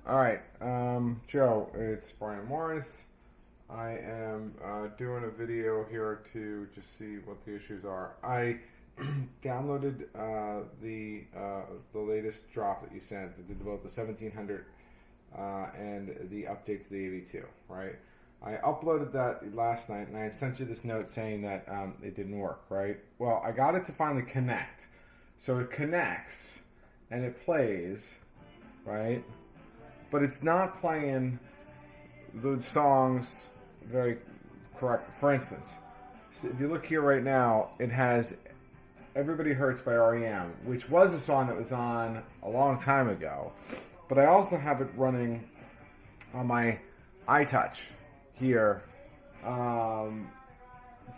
All right, Joe, it's Brian Morris. I am doing a video here to just see what the issues are. I downloaded the latest drop that you sent that did both the 1700 and the update to the 82, right? I uploaded that last night and I sent you this note saying that it didn't work, right? Well, I got it to finally connect. So it connects and it plays, right? But it's not playing the songs very correct. For instance, if you look here right now, it has Everybody Hurts by REM, which was a song that was on a long time ago. But I also have it running on my iTouch here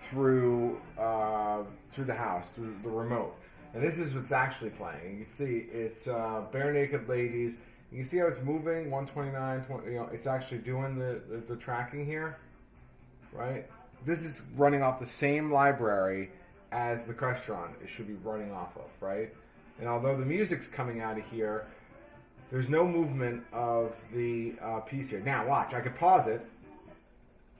through the house, through the remote. And this is what's actually playing. You can see it's Bare Naked Ladies. You can see how it's moving, 129, 20, it's actually doing the tracking here, right? This is running off the same library as the Crestron it should be running off of, right? And although the music's coming out of here, there's no movement of the piece here. Now, watch, I could pause it.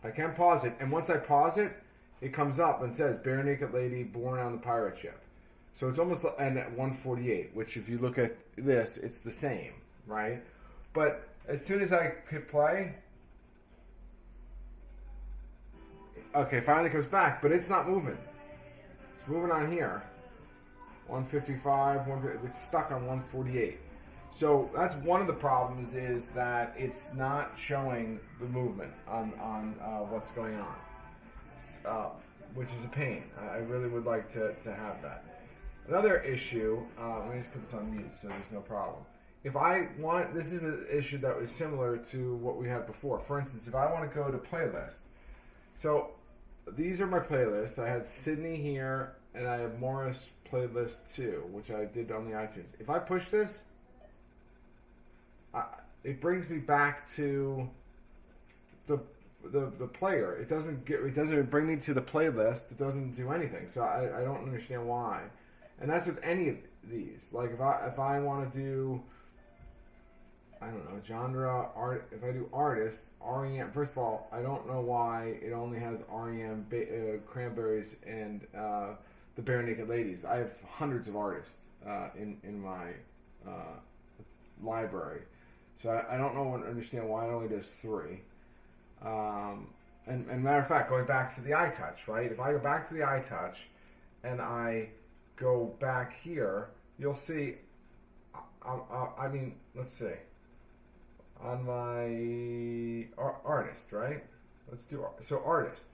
I can pause it, and once I pause it, it comes up and says, Bare Naked Lady, Born on the Pirate Ship. So it's almost, and at 148, which if you look at this, it's the same, right? But as soon as I hit play, okay, finally comes back, but it's not moving. It's moving on here. 155, it's stuck on 148. So that's one of the problems, is that it's not showing the movement on what's going on, which is a pain. I really would like to have that. Another issue, let me just put this on mute so there's no problem. If I want, this is an issue that was similar to what we had before. For instance, if I want to go to playlist, so these are my playlists. I had Sydney here, and I have Morris playlist 2, which I did on the iTunes. If I push this, it brings me back to the player. It doesn't bring me to the playlist. It doesn't do anything. So I don't understand why. And that's with any of these. Like if I want to do, I don't know, genre, art. If I do artist, REM. First of all, I don't know why it only has REM, Cranberries, and the Bare Naked Ladies. I have hundreds of artists in my library, so I don't understand why it only does 3. And matter of fact, going back to the iTouch, right? If I go back to the iTouch and I go back here, you'll see, I mean, let's see, on my artist, right? Let's do, so artist.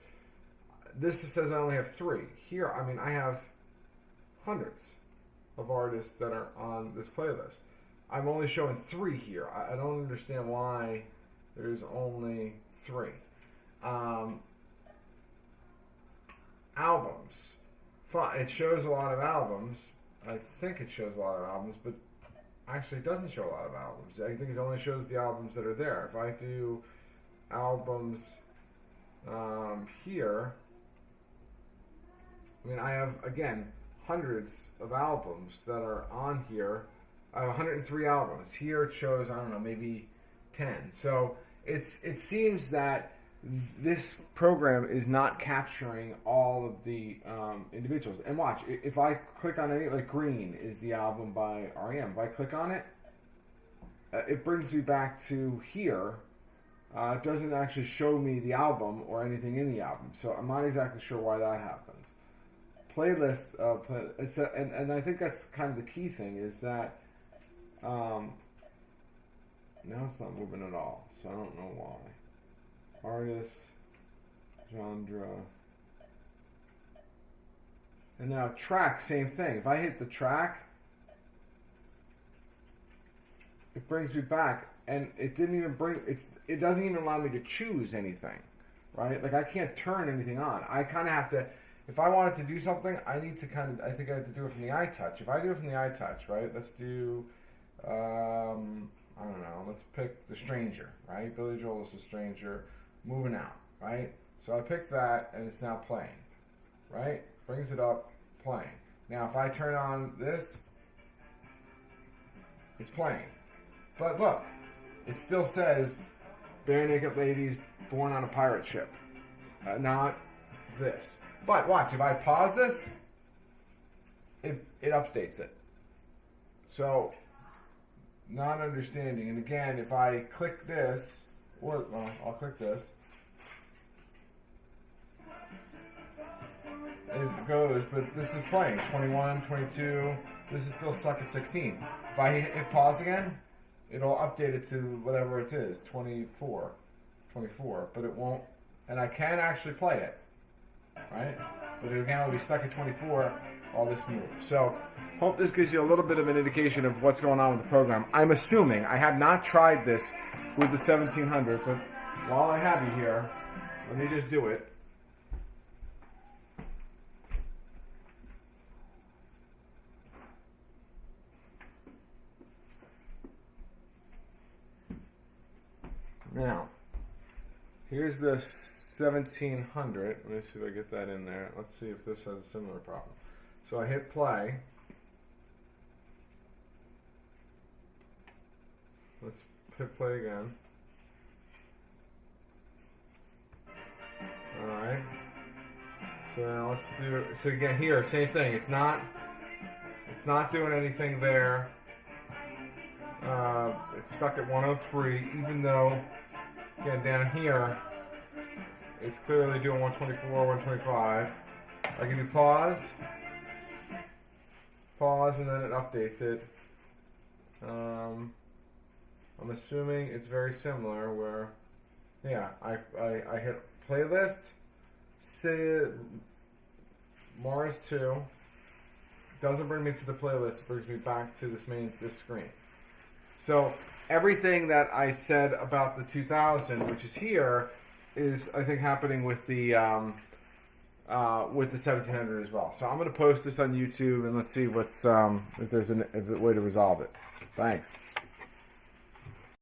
This says I only have 3. Here, I mean, I have hundreds of artists that are on this playlist. I'm only showing 3 here. I don't understand why there's only 3. Albums. It shows a lot of albums. I think it shows a lot of albums, but actually it doesn't show a lot of albums. I think it only shows the albums that are there. If I do albums here, I mean, I have, again, hundreds of albums that are on here. I have 103 albums. Here it shows, I don't know, maybe 10. So it seems that this program is not capturing all of the individuals. And watch, if I click on any, like Green is the album by REM. If I click on it, it brings me back to here. It doesn't actually show me the album or anything in the album. So I'm not exactly sure why that happens. Playlist, and I think that's kind of the key thing, is that now it's not moving at all, so I don't know why. Artist, genre, and now track, same thing. If I hit the track, it brings me back, and it didn't even it doesn't even allow me to choose anything, right? Like I can't turn anything on. I kind of have to, if I wanted to do something, I think I have to do it from the iTouch. If I do it from the iTouch, right? Let's do, I don't know, let's pick The Stranger, right? Billy Joel is The Stranger, Moving Out, right? So I pick that, and it's now playing, right? Brings it up, playing. Now if I turn on this, it's playing. But look, It still says bare naked ladies born on a pirate ship. Not this. But watch, if I pause this, it updates it. So, not understanding. And again, if I click this, or well, I'll click this, it goes, but this is playing 21, 22. This is still stuck at 16. If I hit pause again, it'll update it to whatever it is, 24, but it won't. And I can actually play it, right? But again, it'll be stuck at 24. All this moves. So, hope this gives you a little bit of an indication of what's going on with the program. I'm assuming, I have not tried this with the 1700, but while I have you here, let me just do it. Now, here's the 1700. Let me see if I get that in there. Let's see if this has a similar problem. So I hit play. Let's hit play again. Alright. So now let's do, so again here, same thing. It's not doing anything there. It's stuck at 103, even though, again, down here, it's clearly doing 124, 125. I can do pause, and then it updates it. I'm assuming it's very similar where, yeah, I hit playlist, say Mars 2, doesn't bring me to the playlist, it brings me back to this screen. So everything that I said about the 2000, which is here, is I think happening with the 1700 as well. So I'm going to post this on YouTube and let's see what's if there's a way to resolve it. Thanks.